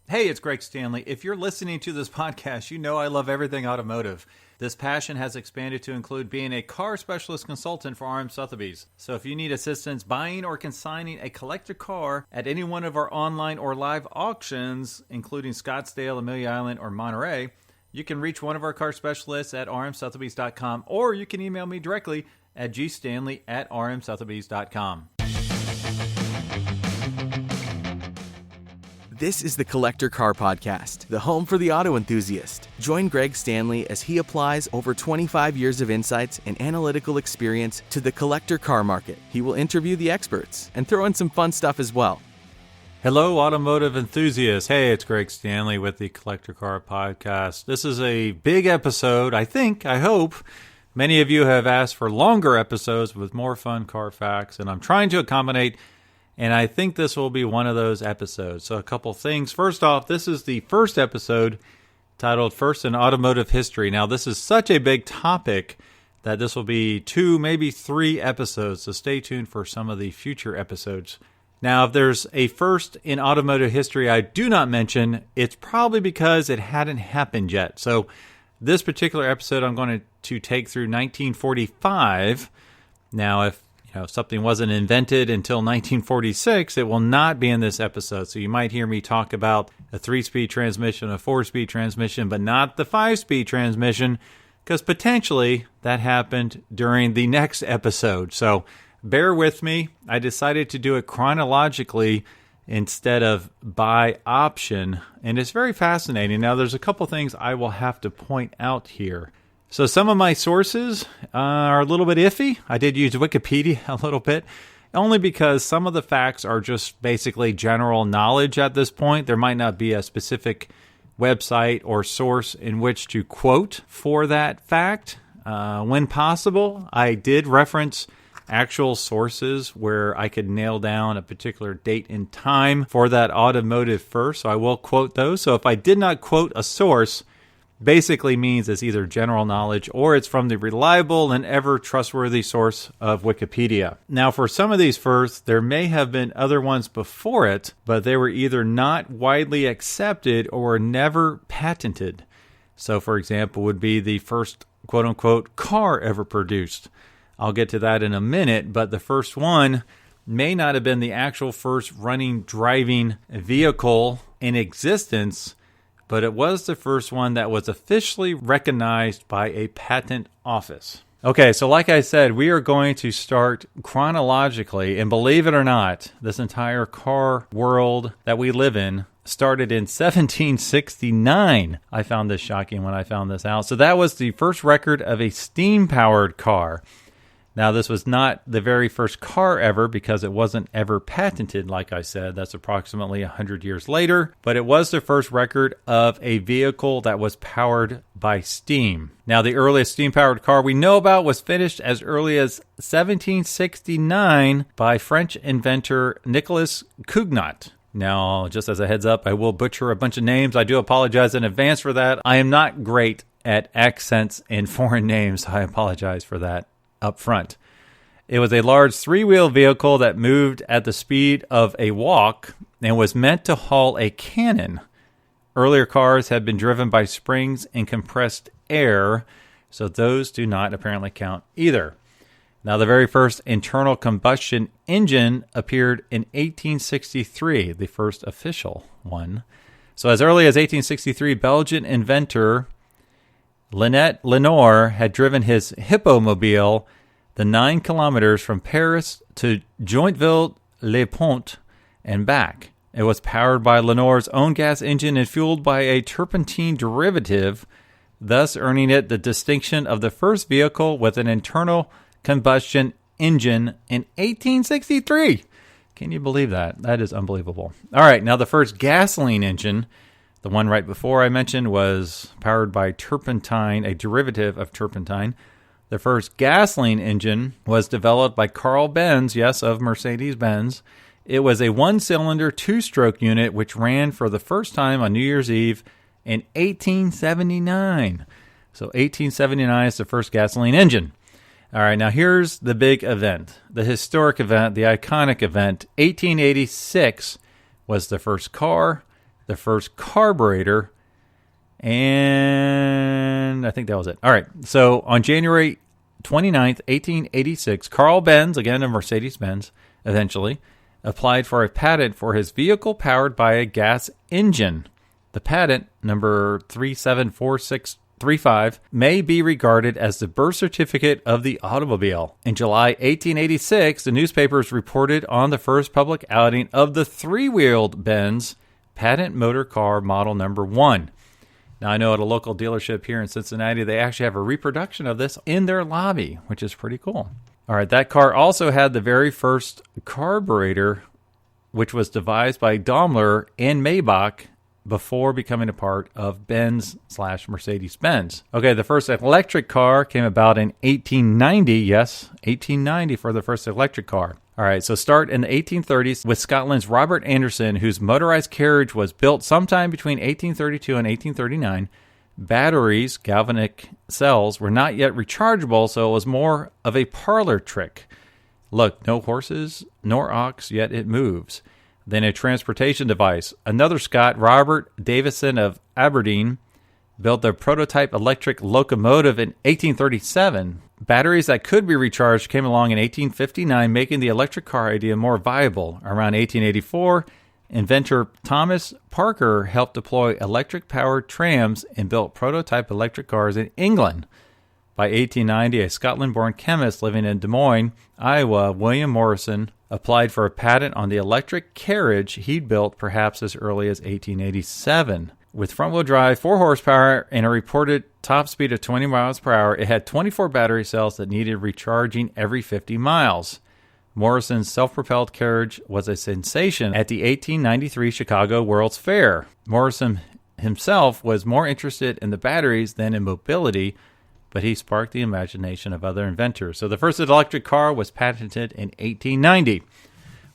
Hey, it's Greg Stanley. If you're listening to this podcast, you know I love everything automotive. This passion has expanded to include being a car specialist consultant for RM Sotheby's. So if you need assistance buying or consigning a collector car at any one of our online or live auctions, including Scottsdale, Amelia Island, or Monterey, you can reach one of our car specialists at rmsotheby's.com, or you can email me directly at gstanley@rmsotheby's.com. This is the Collector Car Podcast, the home for the auto enthusiast. Join Greg Stanley as he applies over 25 years of insights and analytical experience to the collector car market. He will interview the experts and throw in some fun stuff as well. Hello, automotive enthusiasts. Hey, it's Greg Stanley with the Collector Car Podcast. This is a big episode, I hope. Many of you have asked for longer episodes with more fun car facts, and I'm trying to accommodate. And I think this will be one of those episodes. So a couple things. First off, this is the first episode titled First in Automotive History. Now, this is such a big topic that this will be 2, maybe 3 episodes. So stay tuned for some of the future episodes. Now, if there's a first in automotive history I do not mention, it's probably because it hadn't happened yet. So this particular episode, I'm going to take through 1945. Now, if something wasn't invented until 1946, it will not be in this episode. So you might hear me talk about a 3-speed transmission, a 4-speed transmission, but not the 5-speed transmission, because potentially that happened during the next episode. So bear with me. I decided to do it chronologically instead of by option, and it's very fascinating. Now, there's a couple things I will have to point out here. So some of my sources are a little bit iffy. I did use Wikipedia a little bit, only because some of the facts are just basically general knowledge at this point. There might not be a specific website or source in which to quote for that fact. When possible, I did reference actual sources where I could nail down a particular date and time for that automotive first, so I will quote those. So if I did not quote a source, basically means it's either general knowledge or it's from the reliable and ever trustworthy source of Wikipedia. Now, for some of these firsts, there may have been other ones before it, but they were either not widely accepted or never patented. So, for example, would be the first quote-unquote car ever produced. I'll get to that in a minute, but the first one may not have been the actual first running, driving vehicle in existence, but it was the first one that was officially recognized by a patent office. Okay, so like I said, we are going to start chronologically, and believe it or not, this entire car world that we live in started in 1769. I found this shocking when I found this out. So that was the first record of a steam-powered car. Now, this was not the very first car ever because it wasn't ever patented, like I said. That's approximately 100 years later. But it was the first record of a vehicle that was powered by steam. Now, the earliest steam-powered car we know about was finished as early as 1769 by French inventor Nicolas Cugnot. Now, just as a heads up, I will butcher a bunch of names. I do apologize in advance for that. I am not great at accents and foreign names. I apologize for that up front. It was a large 3-wheel vehicle that moved at the speed of a walk and was meant to haul a cannon. Earlier cars had been driven by springs and compressed air, so those do not apparently count either. Now, the very first internal combustion engine appeared in 1863, the first official one. So as early as 1863, Belgian inventor Linnet Lenoir had driven his Hippomobile the 9 kilometers from Paris to Joinville-le-Pont and back. It was powered by Lenoir's own gas engine and fueled by a turpentine derivative, thus earning it the distinction of the first vehicle with an internal combustion engine in 1863. Can you believe that? That is unbelievable. All right, now the first gasoline engine, the one right before I mentioned, was powered by turpentine, a derivative of turpentine. The first gasoline engine was developed by Carl Benz, yes, of Mercedes-Benz. It was a 1-cylinder, 2-stroke unit which ran for the first time on New Year's Eve in 1879. So 1879 is the first gasoline engine. All right, now here's the big event, the historic event, the iconic event. 1886 was the first car. the first carburetor, and I think that was it. All right, so on January 29th, 1886, Carl Benz, again a Mercedes-Benz, eventually, applied for a patent for his vehicle powered by a gas engine. The patent, number 374635, may be regarded as the birth certificate of the automobile. In July 1886, the newspapers reported on the first public outing of the three-wheeled Benz patent motor car model number 1. Now, I know at a local dealership here in Cincinnati, they actually have a reproduction of this in their lobby, which is pretty cool. All right, that car also had the very first carburetor, which was devised by Daimler and Maybach before becoming a part of Benz/Mercedes-Benz. Okay, the first electric car came about in 1890. Yes, 1890 for the first electric car. All right, so start in the 1830s with Scotland's Robert Anderson, whose motorized carriage was built sometime between 1832 and 1839. Batteries, galvanic cells, were not yet rechargeable, so it was more of a parlor trick. Look, no horses nor ox, yet it moves. Then a transportation device. Another Scot, Robert Davison of Aberdeen, built the prototype electric locomotive in 1837. Batteries that could be recharged came along in 1859, making the electric car idea more viable. Around 1884, inventor Thomas Parker helped deploy electric-powered trams and built prototype electric cars in England. By 1890, a Scotland-born chemist living in Des Moines, Iowa, William Morrison, applied for a patent on the electric carriage he'd built perhaps as early as 1887. With front-wheel drive, 4 horsepower, and a reported top speed of 20 miles per hour, it had 24 battery cells that needed recharging every 50 miles. Morrison's self-propelled carriage was a sensation at the 1893 Chicago World's Fair. Morrison himself was more interested in the batteries than in mobility, but he sparked the imagination of other inventors. So the first electric car was patented in 1890.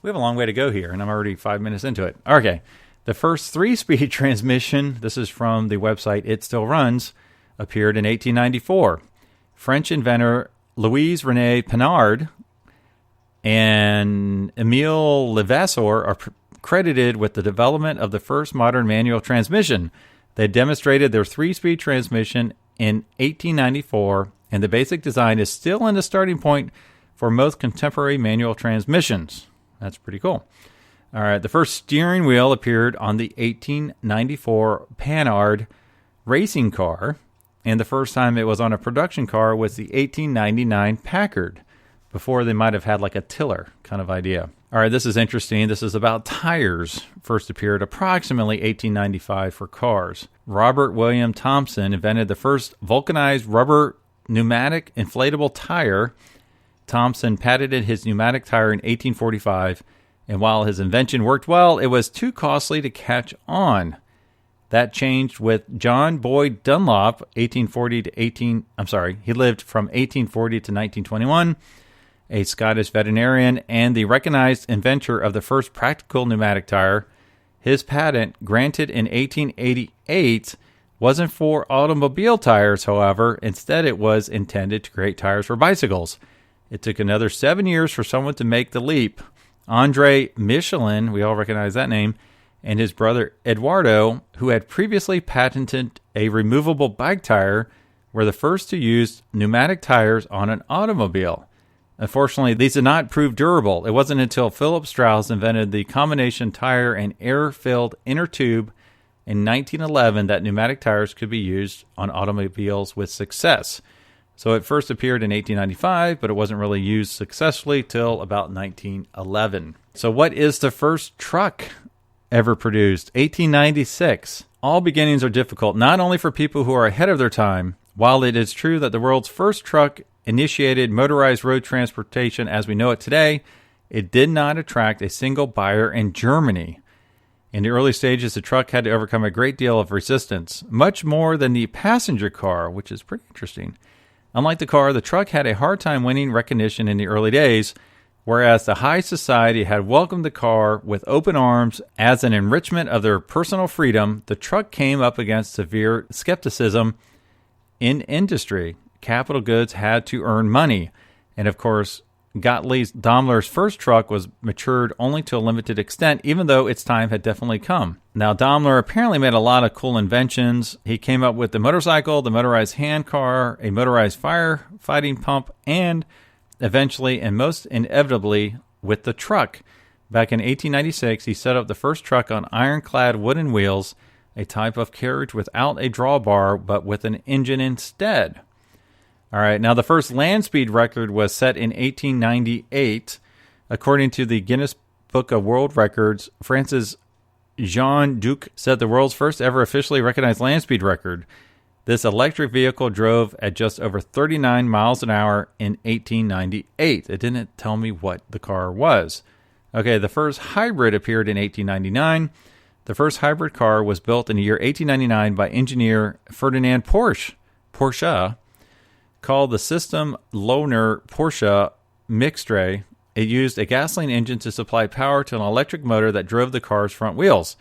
We have a long way to go here, and I'm already 5 minutes into it. Okay. The first 3-speed transmission, this is from the website It Still Runs, appeared in 1894. French inventor Louis-René Pinard and Emile Levasseur are credited with the development of the first modern manual transmission. They demonstrated their 3-speed transmission in 1894, and the basic design is still in the starting point for most contemporary manual transmissions. That's pretty cool. All right, the first steering wheel appeared on the 1894 Panhard racing car, and the first time it was on a production car was the 1899 Packard. Before, they might have had like a tiller kind of idea. All right, this is interesting. This is about tires. First appeared approximately 1895 for cars. Robert William Thompson invented the first vulcanized rubber pneumatic inflatable tire. Thompson patented his pneumatic tire in 1845. And while his invention worked well, it was too costly to catch on. That changed with John Boyd Dunlop, he lived from 1840 to 1921, a Scottish veterinarian and the recognized inventor of the first practical pneumatic tire. His patent, granted in 1888, wasn't for automobile tires, however. Instead, it was intended to create tires for bicycles. It took another 7 years for someone to make the leap. Andre Michelin, we all recognize that name, and his brother Eduardo, who had previously patented a removable bike tire, were the first to use pneumatic tires on an automobile. Unfortunately, these did not prove durable. It wasn't until Philip Strauss invented the combination tire and air-filled inner tube in 1911 that pneumatic tires could be used on automobiles with success. So it first appeared in 1895, but it wasn't really used successfully till about 1911. So what is the first truck ever produced? 1896. All beginnings are difficult, not only for people who are ahead of their time. While it is true that the world's first truck initiated motorized road transportation as we know it today, it did not attract a single buyer in Germany. In the early stages, the truck had to overcome a great deal of resistance, much more than the passenger car, which is pretty interesting. Unlike the car, the truck had a hard time winning recognition in the early days, whereas the high society had welcomed the car with open arms as an enrichment of their personal freedom. The truck came up against severe skepticism in industry. Capital goods had to earn money, and of course, Gottlieb Daimler's first truck was matured only to a limited extent, even though its time had definitely come. Now, Daimler apparently made a lot of cool inventions. He came up with the motorcycle, the motorized hand car, a motorized firefighting pump, and eventually, and most inevitably, with the truck. Back in 1896, he set up the first truck on ironclad wooden wheels, a type of carriage without a drawbar, but with an engine instead. All right, now the first land speed record was set in 1898. According to the Guinness Book of World Records, France's Jean Duc set the world's first ever officially recognized land speed record. This electric vehicle drove at just over 39 miles an hour in 1898. It didn't tell me what the car was. Okay, the first hybrid appeared in 1899. The first hybrid car was built in the year 1899 by engineer Ferdinand Porsche, called the System Lohner Porsche Mixtre. It used a gasoline engine to supply power to an electric motor that drove the car's front wheels.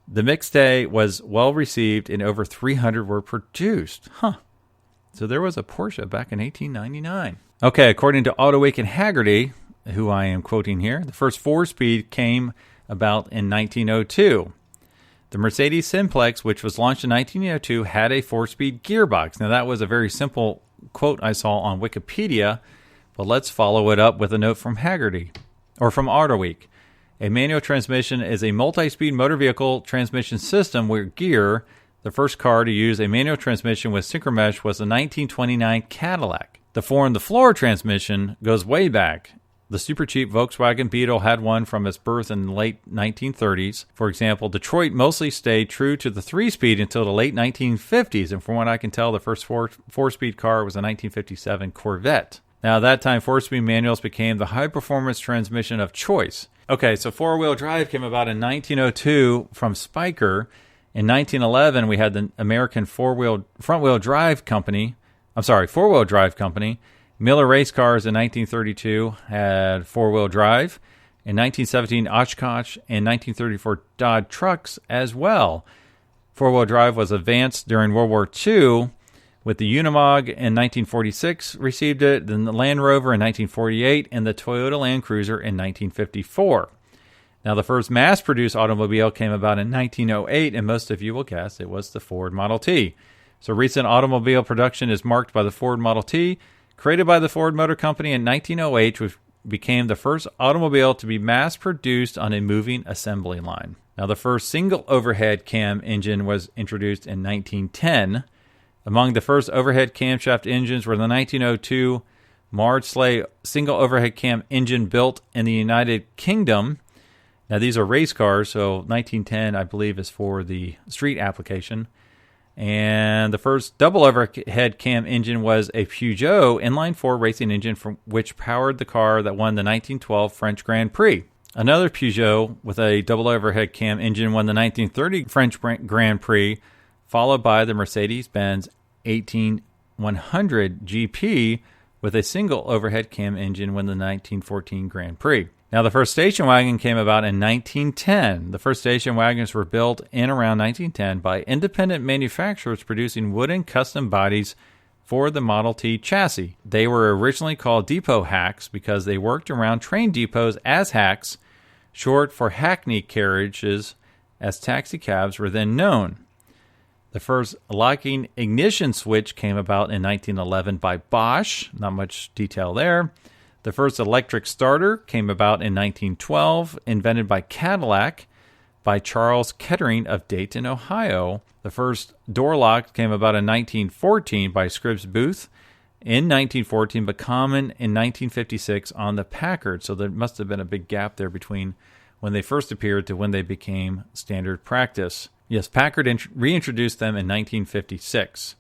The Mixte was well received and over 300 were produced. So there was a Porsche back in 1899. Okay, according to Autoweek and Hagerty, who I am quoting here, the first 4-speed came about in 1902. The Mercedes Simplex, which was launched in 1902, had a 4-speed gearbox. Now, that was a very simple quote I saw on Wikipedia, but let's follow it up with a note from Hagerty, or from Autoweek. A manual transmission is a multi-speed motor vehicle transmission system where gear, the first car to use a manual transmission with synchromesh, was the 1929 Cadillac. The 4-in-the-floor transmission goes way back. The super cheap Volkswagen Beetle had one from its birth in the late 1930s. For example, Detroit mostly stayed true to the 3-speed until the late 1950s, and from what I can tell, the first 4-speed car was a 1957 Corvette. Now, at that time, 4-speed manuals became the high-performance transmission of choice. Okay, so 4-wheel drive came about in 1902 from Spyker. In 1911, we had the American four-wheel drive company. Miller Race Cars in 1932 had 4-wheel drive. In 1917, Oshkosh and 1934 Dodge trucks as well. 4-wheel drive was advanced during World War II with the Unimog in 1946 received it, then the Land Rover in 1948, and the Toyota Land Cruiser in 1954. Now, the first mass-produced automobile came about in 1908, and most of you will guess it was the Ford Model T. So recent automobile production is marked by the Ford Model T, created by the Ford Motor Company in 1908, which became the first automobile to be mass-produced on a moving assembly line. Now, the first single overhead cam engine was introduced in 1910. Among the first overhead camshaft engines were the 1902 Maudslay single overhead cam engine built in the United Kingdom. Now, these are race cars, so 1910, I believe, is for the street application. And the first double overhead cam engine was a Peugeot inline-4 racing engine which powered the car that won the 1912 French Grand Prix. Another Peugeot with a double overhead cam engine won the 1930 French Grand Prix, followed by the Mercedes-Benz 18100 GP with a single overhead cam engine won the 1914 Grand Prix. Now, the first station wagon came about in 1910. The first station wagons were built in around 1910 by independent manufacturers producing wooden custom bodies for the Model T chassis. They were originally called depot hacks because they worked around train depots as hacks, short for hackney carriages, as taxi cabs were then known. The first locking ignition switch came about in 1911 by Bosch. Not much detail there. The first electric starter came about in 1912, invented by Cadillac by Charles Kettering of Dayton, Ohio. The first door lock came about in 1914 by Scripps Booth in 1914, but common in 1956 on the Packard. So there must have been a big gap there between when they first appeared to when they became standard practice. Yes, Packard reintroduced them in 1956.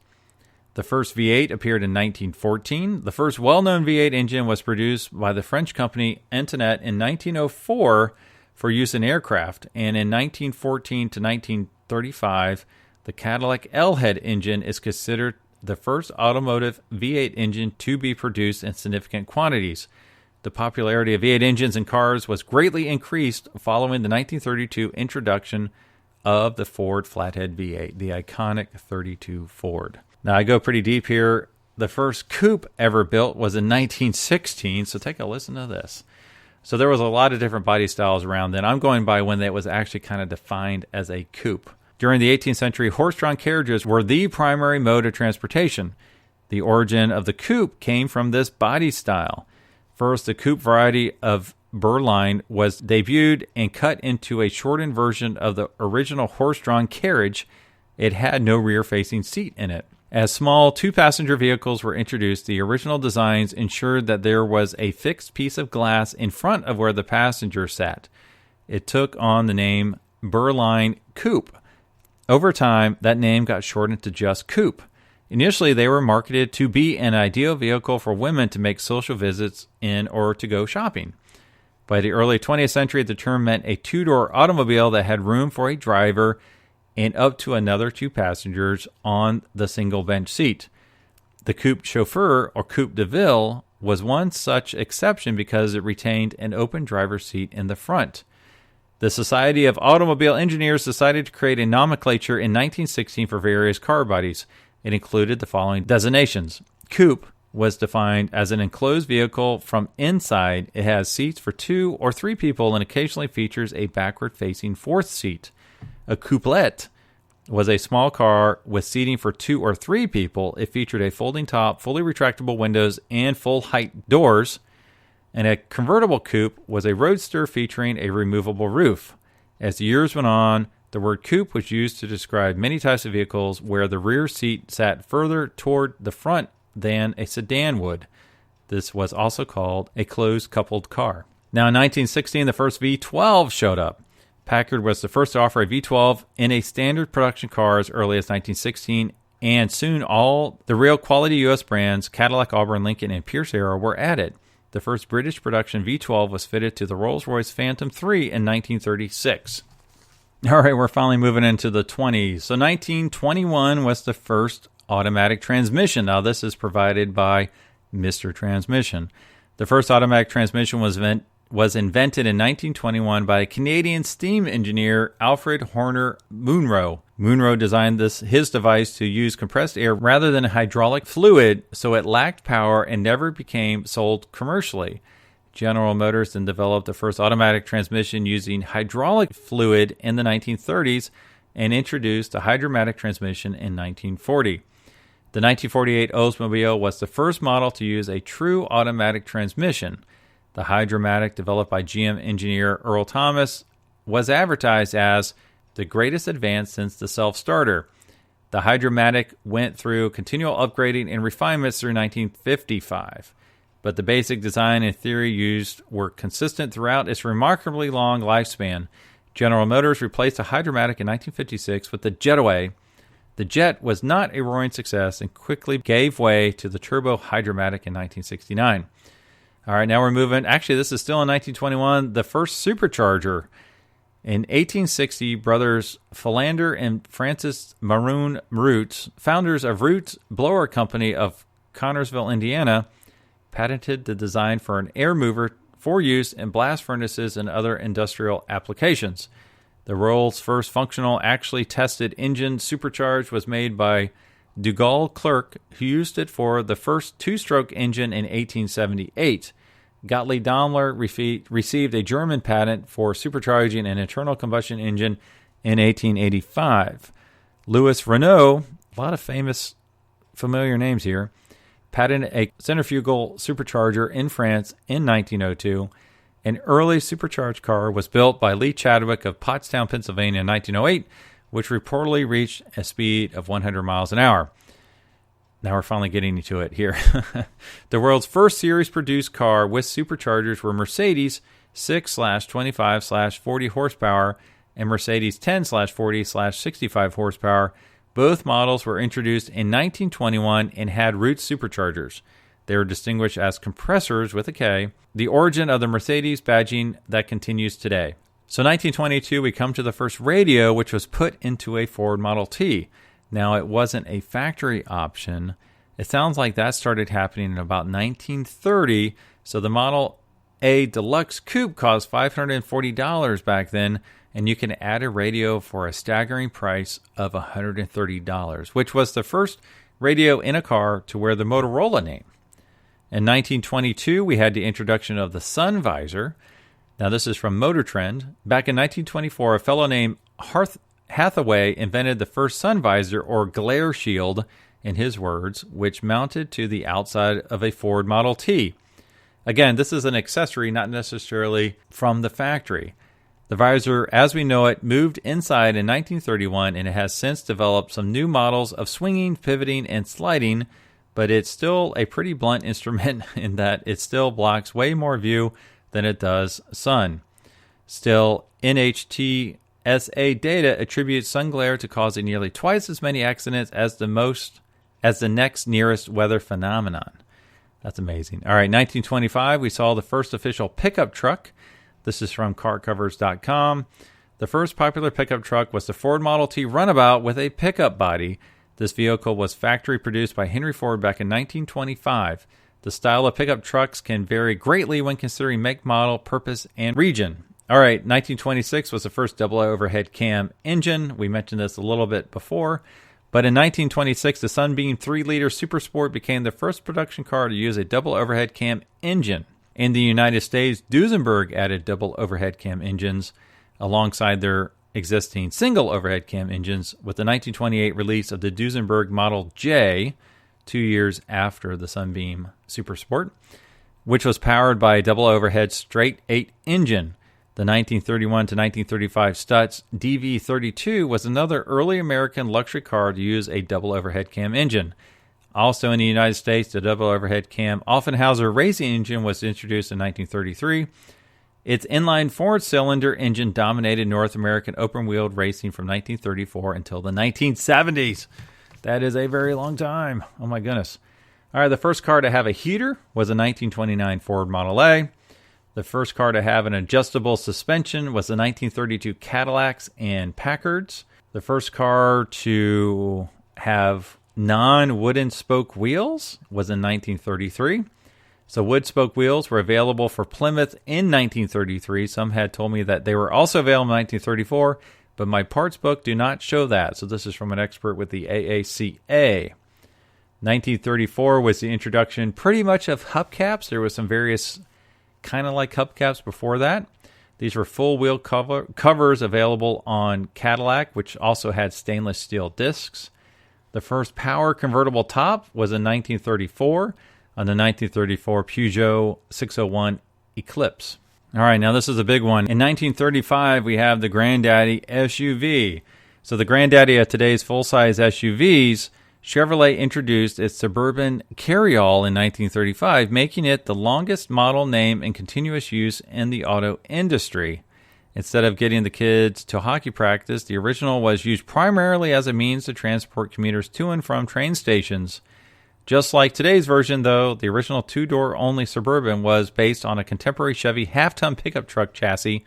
The first V8 appeared in 1914. The first well-known V8 engine was produced by the French company Antoinette in 1904 for use in aircraft. And in 1914 to 1935, the Cadillac L-head engine is considered the first automotive V8 engine to be produced in significant quantities. The popularity of V8 engines in cars was greatly increased following the 1932 introduction of the Ford Flathead V8, the iconic 32 Ford. Now, I go pretty deep here The first coupe ever built was in 1916, so take a listen to this. So there was a lot of different body styles around then. I'm going by when it was actually kind of defined as a coupe. During the 18th century, horse-drawn carriages were the primary mode of transportation. The origin of the coupe came from this body style. First, the coupe variety of Burline was debuted and cut into a shortened version of the original horse-drawn carriage. It had no rear-facing seat in it. As small two-passenger vehicles were introduced, the original designs ensured that there was a fixed piece of glass in front of where the passenger sat. It took on the name Burline Coupe. Over time, that name got shortened to just coupe. Initially, they were marketed to be an ideal vehicle for women to make social visits in or to go shopping. By the early 20th century, the term meant a two-door automobile that had room for a driver and up to another two passengers on the single bench seat. The coupe chauffeur, or coupe de ville, was one such exception because it retained an open driver's seat in the front. The Society of Automobile Engineers decided to create a nomenclature in 1916 for various car bodies. It included the following designations. Coupe was defined as an enclosed vehicle from inside. It has seats for 2 or 3 people and occasionally features a backward-facing fourth seat. A couplet was a small car with seating for 2 or 3 people. It featured a folding top, fully retractable windows, and full-height doors. And a convertible coupe was a roadster featuring a removable roof. As the years went on, the word coupe was used to describe many types of vehicles where the rear seat sat further toward the front than a sedan would. This was also called a closed-coupled car. Now, in 1916, the first V12 showed up. Packard was the first to offer a V12 in a standard production car as early as 1916, and soon all the real quality U.S. brands, Cadillac, Auburn, Lincoln, and Pierce era, were added. The first British production V12 was fitted to the Rolls-Royce Phantom III in 1936. All right, we're finally moving into the 20s. So 1921 was the first automatic transmission. Now, this is provided by Mr. Transmission. The first automatic transmission was invented in 1921 by Canadian steam engineer Alfred Horner Munro. Munro designed his device to use compressed air rather than hydraulic fluid, so it lacked power and never became sold commercially. General Motors then developed the first automatic transmission using hydraulic fluid in the 1930s and introduced a hydromatic transmission in 1940. The 1948 Oldsmobile was the first model to use a true automatic transmission. The hydromatic, developed by GM engineer Earl Thomas, was advertised as the greatest advance since the self-starter. The hydromatic went through continual upgrading and refinements through 1955. But the basic design and theory used were consistent throughout its remarkably long lifespan. General Motors replaced the hydromatic in 1956 with the Jetaway. The Jet was not a roaring success and quickly gave way to the turbo hydromatic in 1969. All right, now we're moving. Actually, this is still in 1921, the first supercharger. In 1860, brothers Philander and Francis Maroon Roots, founders of Roots Blower Company of Connersville, Indiana, patented the design for an air mover for use in blast furnaces and other industrial applications. The world's first functional, actually tested engine supercharged was made by Dugald Clerk, who used it for the first two-stroke engine in 1878. Gottlieb Daimler received a German patent for supercharging an internal combustion engine in 1885. Louis Renault, a lot of familiar names here, patented a centrifugal supercharger in France in 1902. An early supercharged car was built by Lee Chadwick of Pottstown, Pennsylvania in 1908, which reportedly reached a speed of 100 miles an hour. Now we're finally getting to it here. The world's first series-produced car with superchargers were Mercedes 6/25/40 horsepower and Mercedes 10/40/65 horsepower. Both models were introduced in 1921 and had Roots superchargers. They were distinguished as compressors with a K, the origin of the Mercedes badging that continues today. So 1922, we come to the first radio, which was put into a Ford Model T. Now, it wasn't a factory option. It sounds like that started happening in about 1930. So the Model A Deluxe Coupe cost $540 back then, and you can add a radio for a staggering price of $130, which was the first radio in a car to wear the Motorola name. In 1922, we had the introduction of the sun visor. Now, this is from Motor Trend. Back in 1924, a fellow named Hathaway invented the first sun visor, or glare shield, in his words, which mounted to the outside of a Ford Model T. Again, this is an accessory, not necessarily from the factory. The visor, as we know it, moved inside in 1931, and it has since developed some new models of swinging, pivoting, and sliding, but it's still a pretty blunt instrument in that it still blocks way more view than it does sun. Still, NHTSA data attributes sun glare to causing nearly twice as many accidents as the next nearest weather phenomenon. That's amazing. All right, 1925, we saw the first official pickup truck. This is from carcovers.com. The first popular pickup truck was the Ford Model T Runabout with a pickup body. This vehicle was factory produced by Henry Ford back in 1925. The style of pickup trucks can vary greatly when considering make, model, purpose, and region. All right, 1926 was the first double overhead cam engine. We mentioned this a little bit before. But in 1926, the Sunbeam 3-liter Super Sport became the first production car to use a double overhead cam engine. In the United States, Duesenberg added double overhead cam engines alongside their existing single overhead cam engines with the 1928 release of the Duesenberg Model J, 2 years after the Sunbeam Super Sport, which was powered by a double overhead straight 8 engine. The 1931 to 1935 Stutz DV32 was another early American luxury car to use a double overhead cam engine. Also in the United States, the double overhead cam Offenhauser racing engine was introduced in 1933. Its inline four-cylinder engine dominated North American open-wheeled racing from 1934 until the 1970s. That is a very long time. Oh my goodness. All right, the first car to have a heater was a 1929 Ford Model A. The first car to have an adjustable suspension was the 1932 Cadillacs and Packards. The first car to have non-wooden spoke wheels was in 1933. So wood spoke wheels were available for Plymouth in 1933. Some had told me that they were also available in 1934, but my parts book do not show that. So this is from an expert with the AACA. 1934 was the introduction pretty much of hubcaps. There was some various kind of like hubcaps before that. These were full wheel covers available on Cadillac, which also had stainless steel discs. The first power convertible top was in 1934 on the 1934 Peugeot 601 Eclipse. All right, now this is a big one. In 1935, we have the Granddaddy SUV. So the granddaddy of today's full-size SUVs, Chevrolet introduced its Suburban Carryall in 1935, making it the longest model name in continuous use in the auto industry. Instead of getting the kids to hockey practice, the original was used primarily as a means to transport commuters to and from train stations. Just like today's version, though, the original two-door only Suburban was based on a contemporary Chevy half-ton pickup truck chassis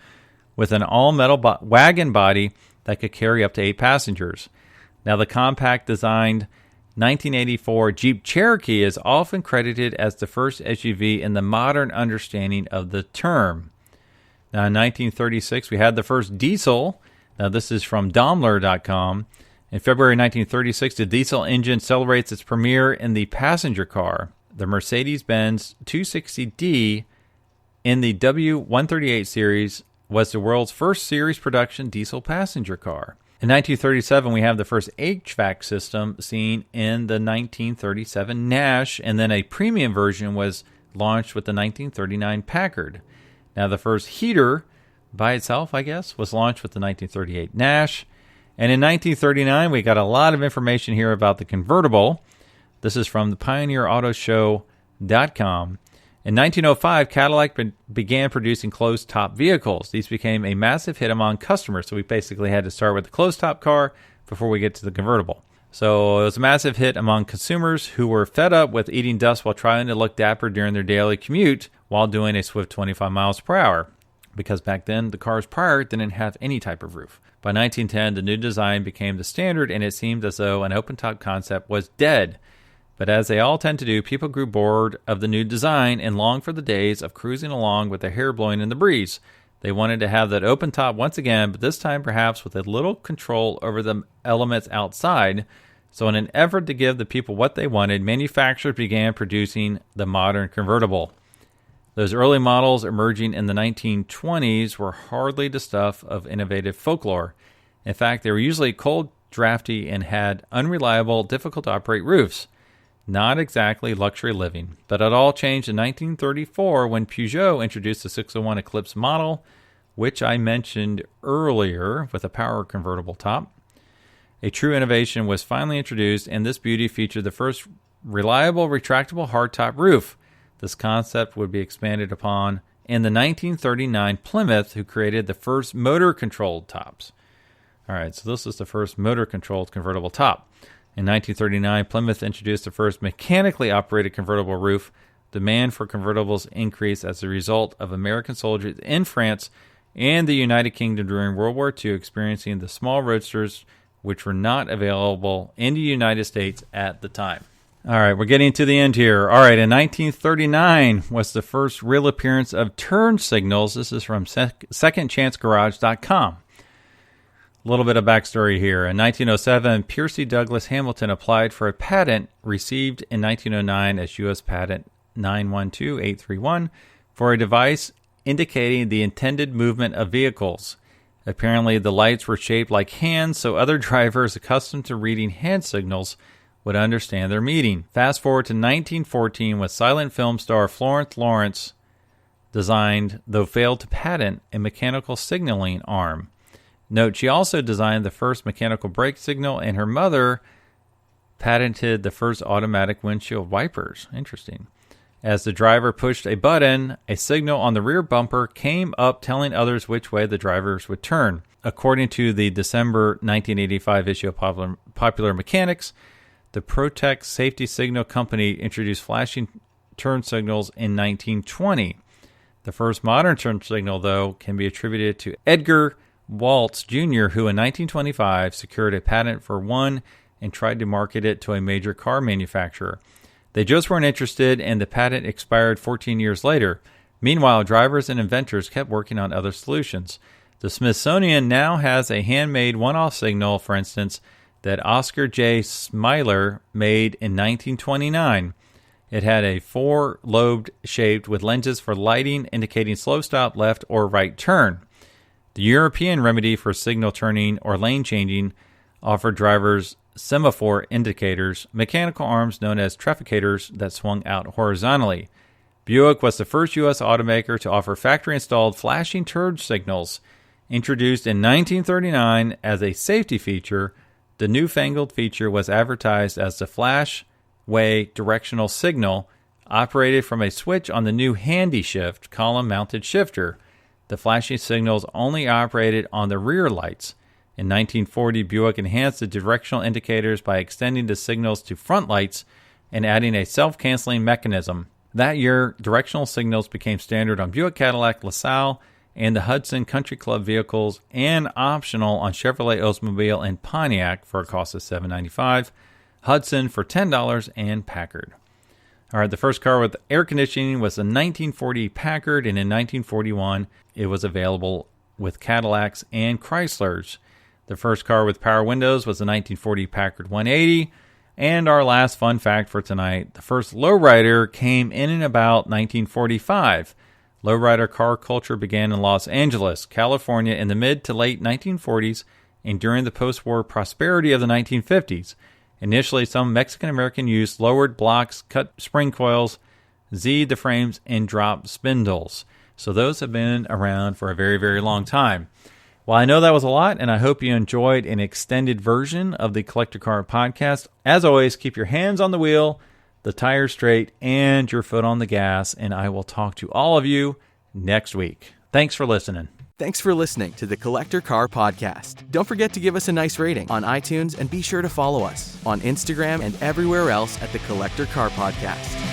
with an all-metal wagon body that could carry up to 8 passengers. Now, the compact designed 1984 Jeep Cherokee is often credited as the first SUV in the modern understanding of the term. Now, in 1936, we had the first diesel. Now, this is from Daimler.com. In February 1936, the diesel engine celebrates its premiere in the passenger car. The Mercedes-Benz 260D in the W138 series was the world's first series production diesel passenger car. In 1937, we have the first HVAC system seen in the 1937 Nash, and then a premium version was launched with the 1939 Packard. Now, the first heater by itself, I guess, was launched with the 1938 Nash. And in 1939, we got a lot of information here about the convertible. This is from the PioneerAutoShow.com. In 1905, Cadillac began producing closed-top vehicles. These became a massive hit among customers, so we basically had to start with the closed-top car before we get to the convertible. So it was a massive hit among consumers who were fed up with eating dust while trying to look dapper during their daily commute while doing a swift 25 miles per hour, because back then the cars prior didn't have any type of roof. By 1910, the new design became the standard, and it seemed as though an open-top concept was dead. But as they all tend to do, people grew bored of the new design and longed for the days of cruising along with their hair blowing in the breeze. They wanted to have that open top once again, but this time perhaps with a little control over the elements outside. So in an effort to give the people what they wanted, manufacturers began producing the modern convertible. Those early models emerging in the 1920s were hardly the stuff of innovative folklore. In fact, they were usually cold, drafty, and had unreliable, difficult-to-operate roofs. Not exactly luxury living. But it all changed in 1934 when Peugeot introduced the 601 Eclipse model, which I mentioned earlier, with a power convertible top. A true innovation was finally introduced, and this beauty featured the first reliable, retractable hardtop roof. This concept would be expanded upon in the 1939 Plymouth, who created the first motor-controlled tops. All right, so this is the first motor-controlled convertible top. In 1939, Plymouth introduced the first mechanically operated convertible roof. Demand for convertibles increased as a result of American soldiers in France and the United Kingdom during World War II experiencing the small roadsters which were not available in the United States at the time. All right, we're getting to the end here. All right, in 1939 was the first real appearance of turn signals. This is from secondchancegarage.com. A little bit of backstory here. In 1907, Piercy Douglas Hamilton applied for a patent received in 1909 as U.S. Patent 912831 for a device indicating the intended movement of vehicles. Apparently, the lights were shaped like hands, so other drivers accustomed to reading hand signals would understand their meaning. Fast forward to 1914, with silent film star Florence Lawrence designed, though failed to patent, a mechanical signaling arm. Note, she also designed the first mechanical brake signal, and her mother patented the first automatic windshield wipers. Interesting. As the driver pushed a button, a signal on the rear bumper came up telling others which way the drivers would turn. According to the December 1985 issue of Popular Mechanics, the Protect Safety Signal Company introduced flashing turn signals in 1920. The first modern turn signal, though, can be attributed to Edgar Waltz Jr., who in 1925 secured a patent for one and tried to market it to a major car manufacturer. They just weren't interested, and the patent expired 14 years later. Meanwhile, drivers and inventors kept working on other solutions. The Smithsonian now has a handmade one-off signal, for instance, that Oscar J. Smiler made in 1929. It had a four-lobed shape with lenses for lighting, indicating slow stop, left or right turn. The European remedy for signal turning or lane changing offered drivers semaphore indicators, mechanical arms known as trafficators that swung out horizontally. Buick was the first U.S. automaker to offer factory-installed flashing turn signals. Introduced in 1939 as a safety feature, the newfangled feature was advertised as the flash-way directional signal, operated from a switch on the new Handy Shift column-mounted shifter. The flashing signals only operated on the rear lights. In 1940, Buick enhanced the directional indicators by extending the signals to front lights and adding a self-canceling mechanism. That year, directional signals became standard on Buick Cadillac LaSalle and the Hudson Country Club vehicles, and optional on Chevrolet Oldsmobile and Pontiac for a cost of $7.95, Hudson for $10, and Packard. All right, the first car with air conditioning was the 1940 Packard, and in 1941, it was available with Cadillacs and Chryslers. The first car with power windows was the 1940 Packard 180. And our last fun fact for tonight, the first lowrider came in about 1945. Lowrider car culture began in Los Angeles, California in the mid to late 1940s and during the post-war prosperity of the 1950s. Initially, some Mexican-American youths lowered blocks, cut spring coils, Z'd the frames, and dropped spindles. So those have been around for a very, very long time. Well, I know that was a lot, and I hope you enjoyed an extended version of the Collector Car Podcast. As always, keep your hands on the wheel, the tires straight, and your foot on the gas, and I will talk to all of you next week. Thanks for listening. Thanks for listening to the Collector Car Podcast. Don't forget to give us a nice rating on iTunes, and be sure to follow us on Instagram and everywhere else at the Collector Car Podcast.